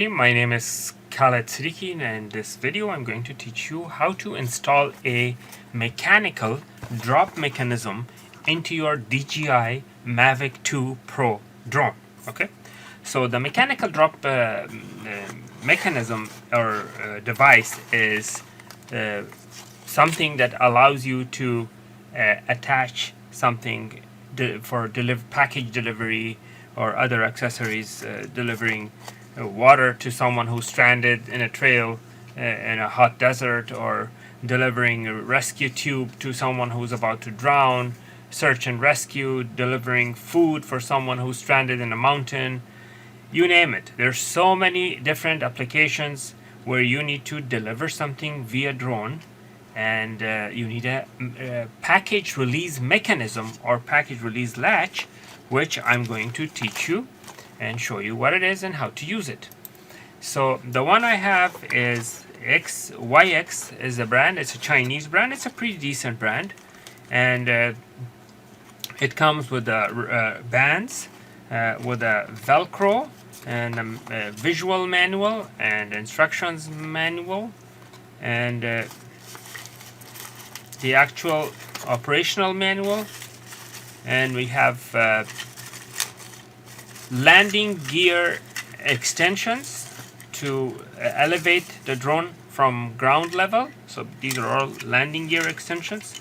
My name is Khaled Siddiqui, and in this video I'm going to teach you how to install a mechanical drop mechanism into your DJI Mavic 2 Pro drone. Okay, so the mechanical drop mechanism or device is something that allows you to attach something for package delivery or other accessories delivering water to someone who's stranded in a trail in a hot desert, or delivering a rescue tube to someone who's about to drown, search and rescue, delivering food for someone who's stranded in a mountain, you name it. There's so many different applications where you need to deliver something via drone, and you need a package release mechanism or package release latch, which I'm going to teach you and show you what it is and how to use it. So the one I have is YX is a brand. It's a Chinese brand. It's a pretty decent brand, and it comes with bands, with a Velcro and a visual manual and instructions manual, and the actual operational manual, and we have landing gear extensions to elevate the drone from ground level. So these are all landing gear extensions,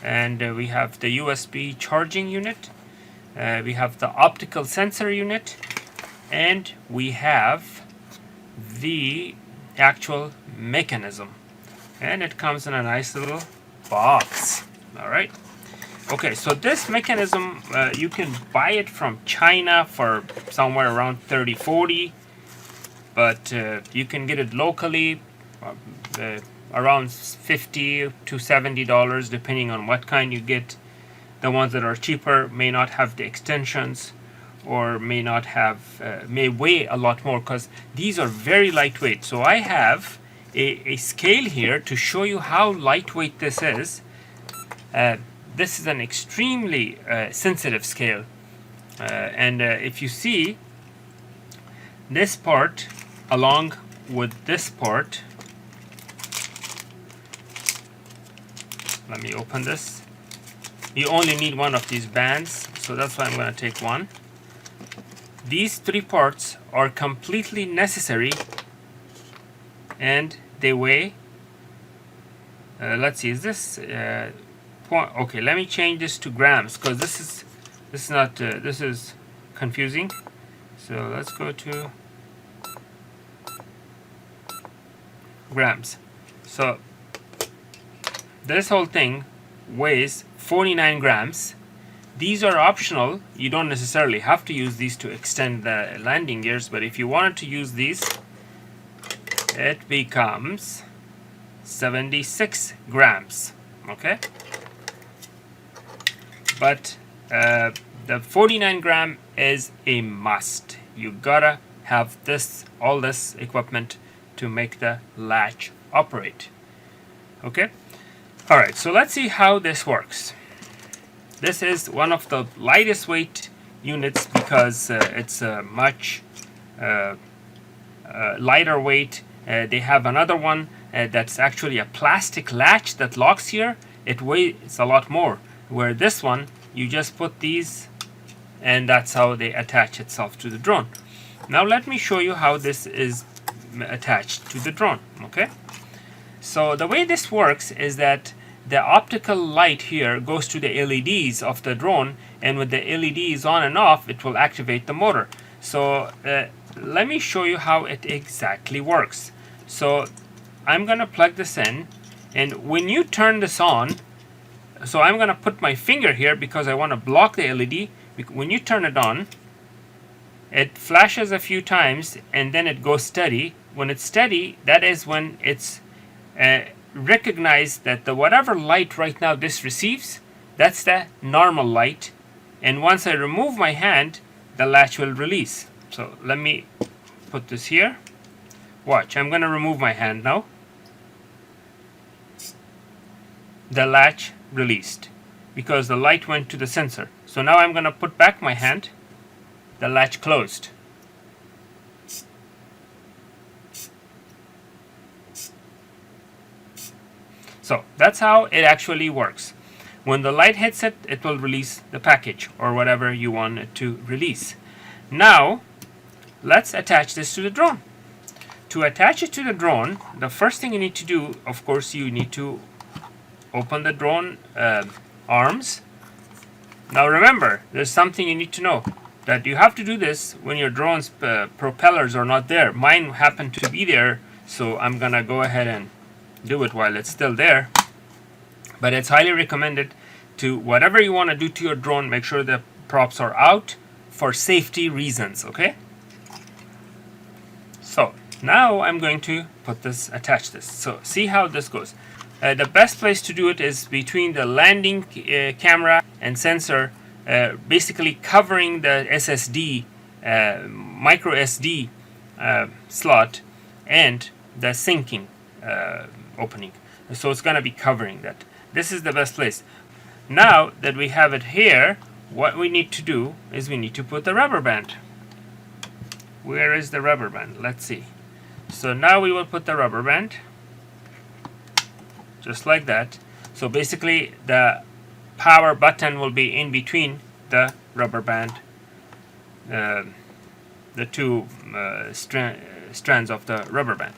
and we have the USB charging unit, we have the optical sensor unit, and we have the actual mechanism, and it comes in a nice little box. All right. Okay, so this mechanism, you can buy it from China for somewhere around $30-40, but you can get it locally around $50 to $70, depending on what kind you get. The ones that are cheaper may not have the extensions, or may not have, may weigh a lot more, because these are very lightweight. So I have a scale here to show you how lightweight this is. This is an extremely sensitive scale, and if you see this part along with this part, let me open this. You only need one of these bands, so that's why I'm going to take one. These three parts are completely necessary, and they weigh, let's see, is this okay, let me change this to grams, because this is not this is confusing. So let's go to grams. So this whole thing weighs 49 grams. These are optional. You don't necessarily have to use these to extend the landing gears, but if you wanted to use these, it becomes 76 grams. Okay, but the 49 gram is a must. You gotta have all this equipment to make the latch operate. Okay, all right, so let's see how this works. This is one of the lightest weight units because it's a much lighter weight. They have another one that's actually a plastic latch that locks here. It weighs a lot more, where this one, you just put these, and that's how they attach itself to the drone. Now let me show you how this is attached to the drone. Okay, so the way this works is that the optical light here goes to the LEDs of the drone, and with the LEDs on and off, it will activate the motor. So let me show you how it exactly works. So I'm gonna plug this in, and when you turn this on, so I'm gonna put my finger here because I want to block the LED. When you turn it on, it flashes a few times and then it goes steady. When it's steady, that is when it's recognized that the whatever light right now this receives, that's the normal light, and once I remove my hand, the latch will release. So let me put this here. Watch, I'm gonna remove my hand now. The latch released because the light went to the sensor. So now I'm gonna put back my hand. The latch closed. So that's how it actually works. When the light hits it, it will release the package or whatever you want it to release. Now, let's attach this to the drone. To attach it to the drone, the first thing you need to do, of course, you need to open the drone arms. Now remember, there's something you need to know, that you have to do this when your drone's propellers are not there. Mine happen to be there, so I'm gonna go ahead and do it while it's still there. But it's highly recommended to, whatever you want to do to your drone, make sure the props are out for safety reasons, okay? So now I'm going to attach this. So see how this goes. The best place to do it is between the landing camera and sensor, basically covering the SSD, micro SD slot and the syncing opening. So it's going to be covering that. This is the best place. Now that we have it here, what we need to do is we need to put the rubber band. Where is the rubber band? Let's see. So now we will put the rubber band, just like that. So basically the power button will be in between the rubber band, the two strands of the rubber band.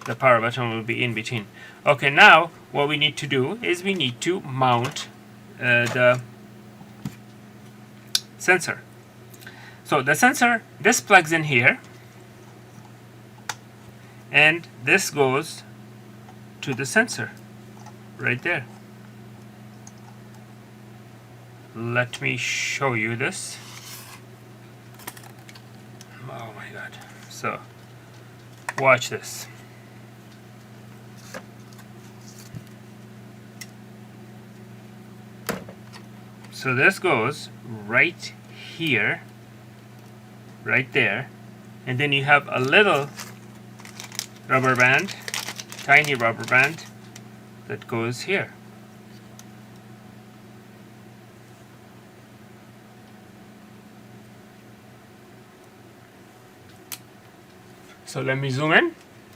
The power button will be in between. Okay, now what we need to do is we need to mount the sensor. So the sensor, this plugs in here, and this goes to the sensor right there. Let me show you this. Oh my god. So watch this. So this goes right here, right there, and then you have a little rubber band, tiny rubber band, that goes here. So let me zoom in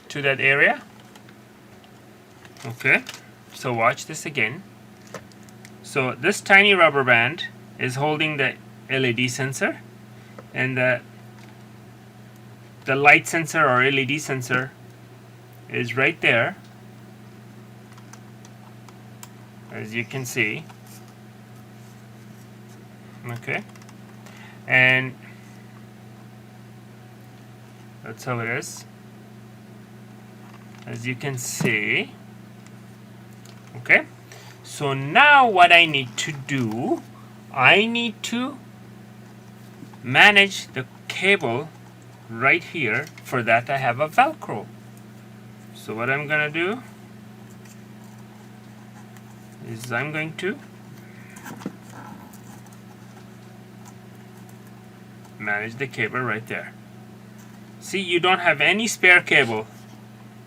to that area. Okay, so watch this again. So this tiny rubber band is holding the LED sensor, and the light sensor or LED sensor is right there, as you can see. Okay, and that's how it is, as you can see. Okay, so now what I need to do, I need to manage the cable right here. For that I have a Velcro. So what I'm gonna do is I'm going to manage the cable right there. See, you don't have any spare cable.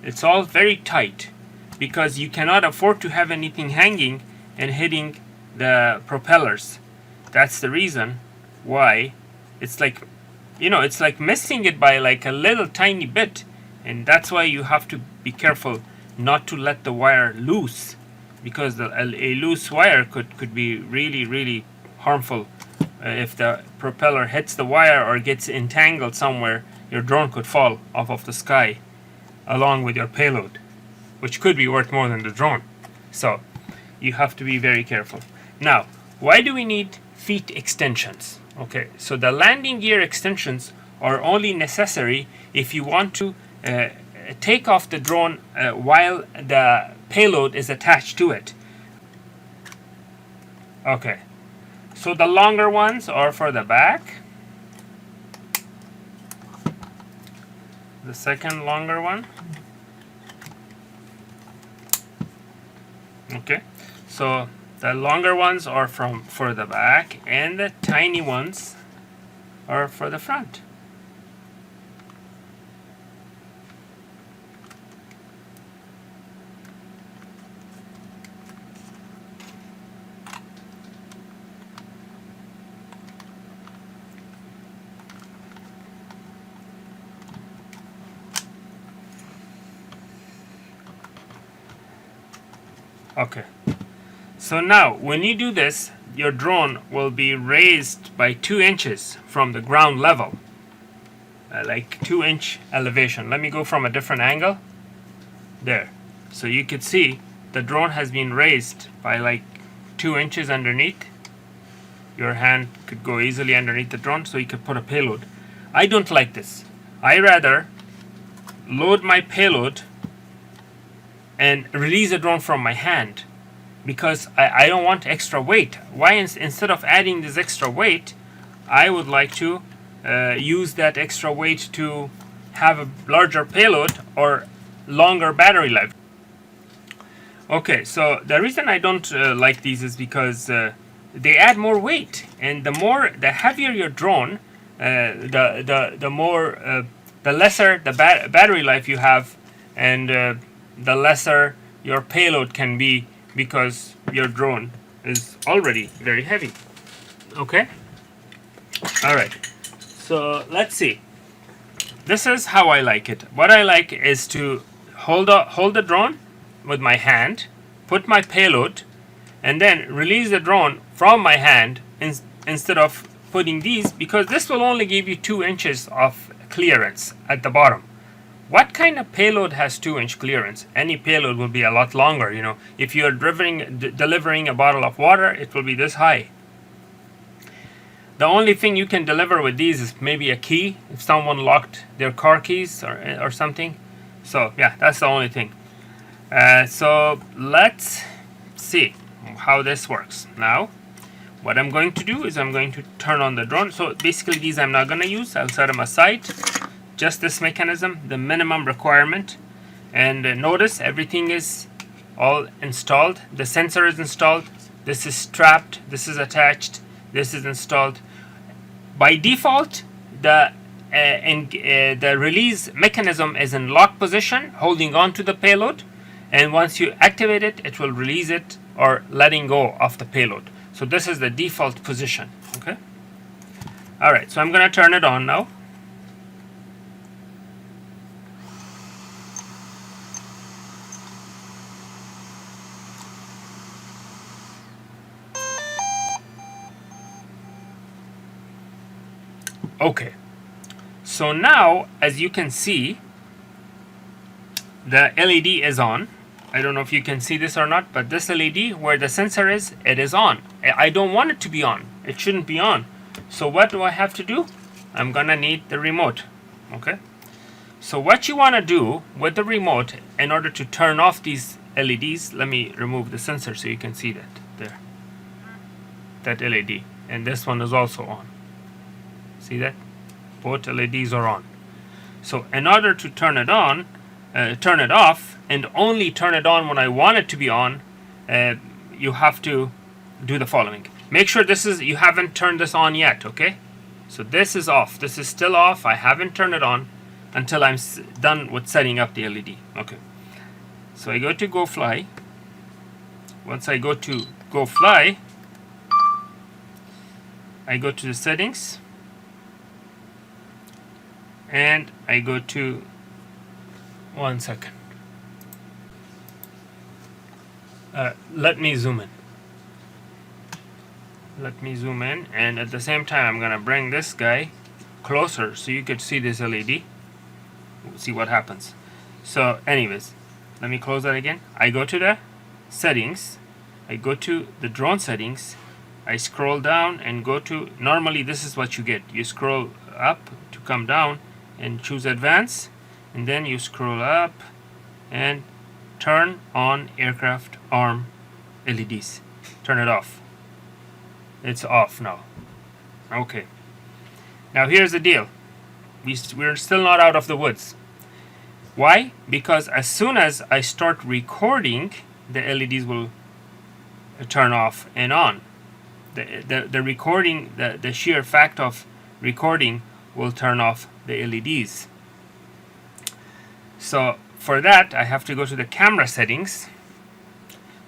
It's all very tight because you cannot afford to have anything hanging and hitting the propellers. That's the reason why it's like, you know, it's like missing it by like a little tiny bit, and that's why you have to be careful not to let the wire loose, because a loose wire could be really harmful. If the propeller hits the wire or gets entangled somewhere, your drone could fall off of the sky along with your payload, which could be worth more than the drone. So you have to be very careful. Now, why do we need feet extensions? Okay, so the landing gear extensions are only necessary if you want to take off the drone while the payload is attached to it. Okay, so the longer ones are for the back. The second longer one. Okay, so the longer ones are for the back, and the tiny ones are for the front. Okay. So now, when you do this, your drone will be raised by 2 inches from the ground level. Like 2-inch elevation. Let me go from a different angle. There. So you could see the drone has been raised by like 2 inches underneath. Your hand could go easily underneath the drone, so you could put a payload. I don't like this. I rather load my payload and release the drone from my hand, because I don't want extra weight. Why instead of adding this extra weight, I would like to use that extra weight to have a larger payload or longer battery life. Okay, so the reason I don't like these is because they add more weight, and the heavier your drone, the more the lesser the battery life you have, and the lesser your payload can be, because your drone is already very heavy. Okay. All right. So let's see. This is how I like it. What I like is to hold the drone with my hand, put my payload, and then release the drone from my hand instead of putting these, because this will only give you 2 inches of clearance at the bottom. What kind of payload has 2-inch clearance? Any payload will be a lot longer. You know, if you are delivering a bottle of water, it will be this high. The only thing you can deliver with these is maybe a key, if someone locked their car keys or something. So yeah, that's the only thing. So let's see how this works. Now, what I'm going to do is I'm going to turn on the drone. So basically these I'm not going to use. I'll set them aside. Just this mechanism, the minimum requirement. And notice everything is all installed. The sensor is installed. This is strapped. This is attached. This is installed. By default, the release mechanism is in lock position, holding on to the payload. And once you activate it, it will release it or letting go of the payload. So this is the default position. Okay. All right. So I'm going to turn it on now. Okay, so now as you can see, the LED is on. I don't know if you can see this or not, but this LED where the sensor is, it is on. I don't want it to be on. It shouldn't be on. So what do I have to do? I'm gonna need the remote. Okay, so what you want to do with the remote in order to turn off these LEDs, let me remove the sensor so you can see that there, that LED, and this one is also on. See that? Both LEDs are on. So in order to turn it on, turn it off, and only turn it on when I want it to be on, you have to do the following. Make sure you haven't turned this on yet, okay? So this is off. This is still off. I haven't turned it on until I'm done with setting up the LED. Okay. So I go to Go Fly. Once I go to Go Fly, I go to the settings. And I go to, 1 second. Let me zoom in. Let me zoom in, and at the same time I'm gonna bring this guy closer so you could see this LED. We'll see what happens. So anyways, let me close that again. I go to the settings. I go to the drone settings. I scroll down and go to, normally this is what you get. You scroll up to come down and choose advanced, and then you scroll up and turn on aircraft arm LEDs. Turn it off. It's off now. Okay. Now here's the deal. We're still not out of the woods. Why? Because as soon as I start recording, the LEDs will turn off and on. The recording, the sheer fact of recording will turn off the LEDs. So for that, I have to go to the camera settings.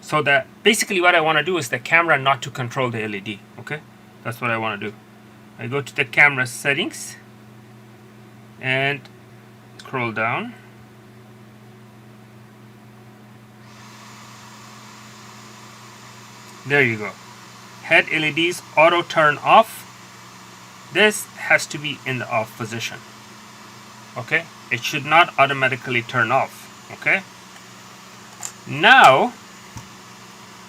So that basically what I want to do is the camera not to control the LED. Okay, that's what I want to do. I go to the camera settings and scroll down. There you go. Head LEDs auto turn off. This has to be in the off position. Okay, it should not automatically turn off. Okay, now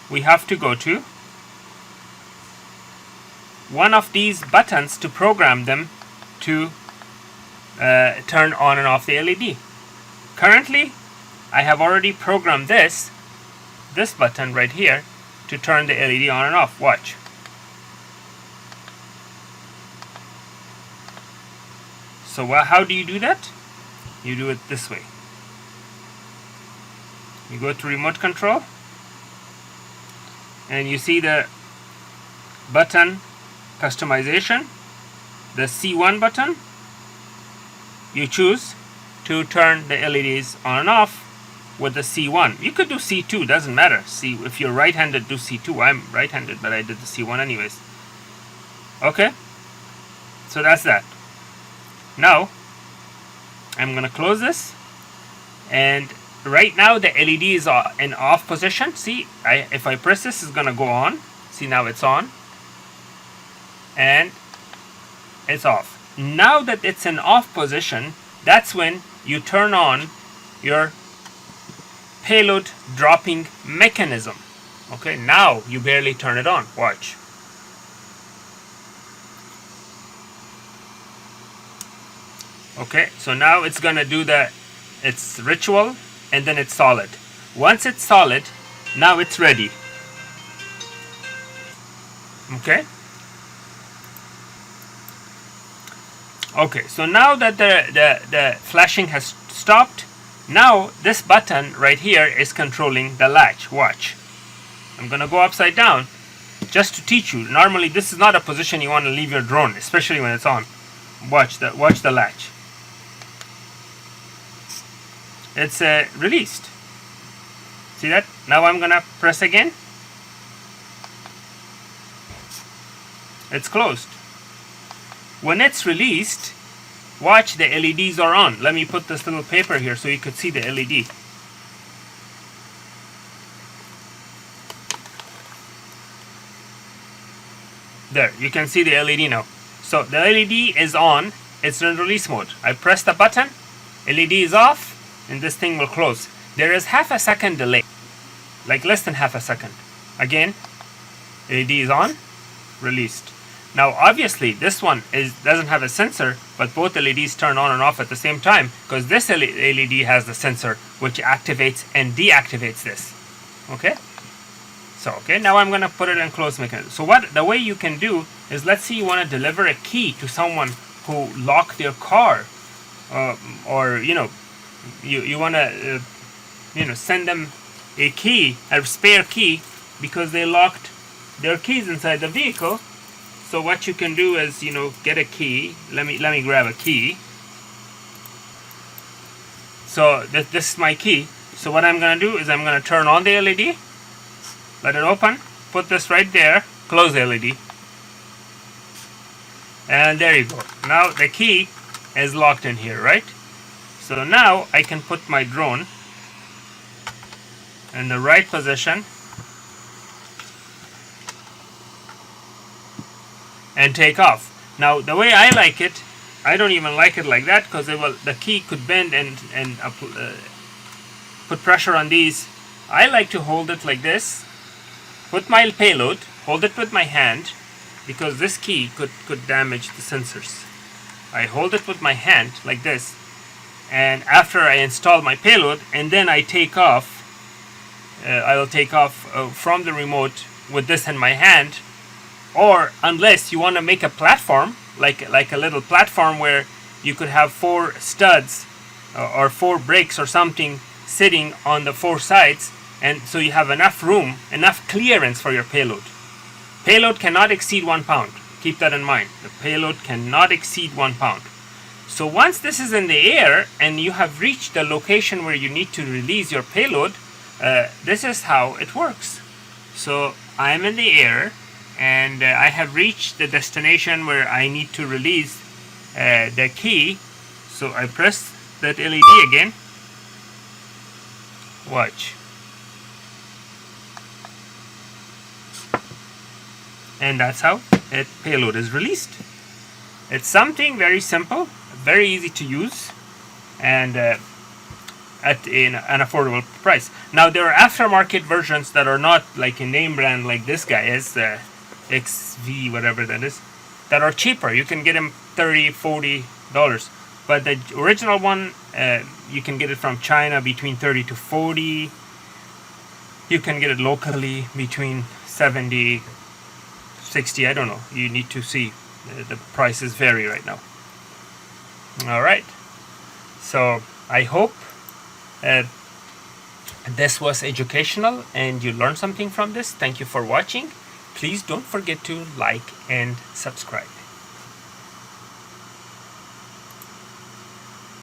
we have to go to one of these buttons to program them to turn on and off the LED. Currently, I have already programmed this button right here to turn the LED on and off. Watch. So how do you do that? You do it this way. You go to remote control and you see the button customization, the C1 button. You choose to turn the LEDs on and off with the C1. You could do C2, doesn't matter. If you're right-handed, do C2. I'm right-handed, but I did the C1 anyways. Okay, so that's that. Now I'm gonna close this, and right now the LED is in off position. See, if I press this, it's gonna go on. See, now it's on and it's off. Now that it's in off position, that's when you turn on your payload dropping mechanism. Okay, now you barely turn it on. Watch. Okay, so now it's gonna do its ritual, and then it's solid. Once it's solid, now it's ready. Okay. Okay, so now that the flashing has stopped, now this button right here is controlling the latch. Watch. I'm gonna go upside down just to teach you. Normally, this is not a position you want to leave your drone, especially when it's on. Watch the latch. It's released. See that? Now I'm gonna press again. It's closed. When it's released, watch, the LEDs are on. Let me put this little paper here so you could see the LED. There, you can see the LED now. So the LED is on. It's in release mode. I press the button, LED is off, and this thing will close. There is half a second delay, like less than half a second. Again, LED is on, released. Now obviously this one doesn't have a sensor, but both LEDs turn on and off at the same time, because this LED has the sensor which activates and deactivates this. Okay? So okay, now I'm gonna put it in closed mechanism. So the way you can do is, let's say you want to deliver a key to someone who locked their car, or you want to send them a key, a spare key, because they locked their keys inside the vehicle. So what you can do is, get a key. Let me grab a key. So this is my key. So what I'm gonna do is I'm gonna turn on the LED, let it open, put this right there, close the LED, and there you go. Now the key is locked in here, right? So now I can put my drone in the right position and take off. Now the way I like it, I don't even like it like that, because the key could bend and put pressure on these. I like to hold it like this, put my payload, hold it with my hand, because this key could damage the sensors. I hold it with my hand like this, and after I install my payload, and then I take off, I will take off from the remote with this in my hand. Or unless you want to make a platform, like a little platform where you could have 4 studs or 4 brakes or something sitting on the 4 sides, and so you have enough room, enough clearance for your payload. Payload cannot exceed 1 pound. Keep that in mind. The payload cannot exceed 1 pound. So once this is in the air and you have reached the location where you need to release your payload, this is how it works. So I'm in the air, and I have reached the destination where I need to release the key. So I press that LED again. Watch. and that's how Payload is released. It's something very simple, very easy to use, and at an affordable price. Now there are aftermarket versions that are not like a name brand like this guy is, XV whatever that is, that are cheaper. You can get them $30-$40, but the original one you can get it from China between 30 to 40. You can get it locally between 70, 60. I don't know. You need to see. The prices vary right now. All right. So I hope this was educational and you learned something from this. Thank you for watching. Please don't forget to like and subscribe.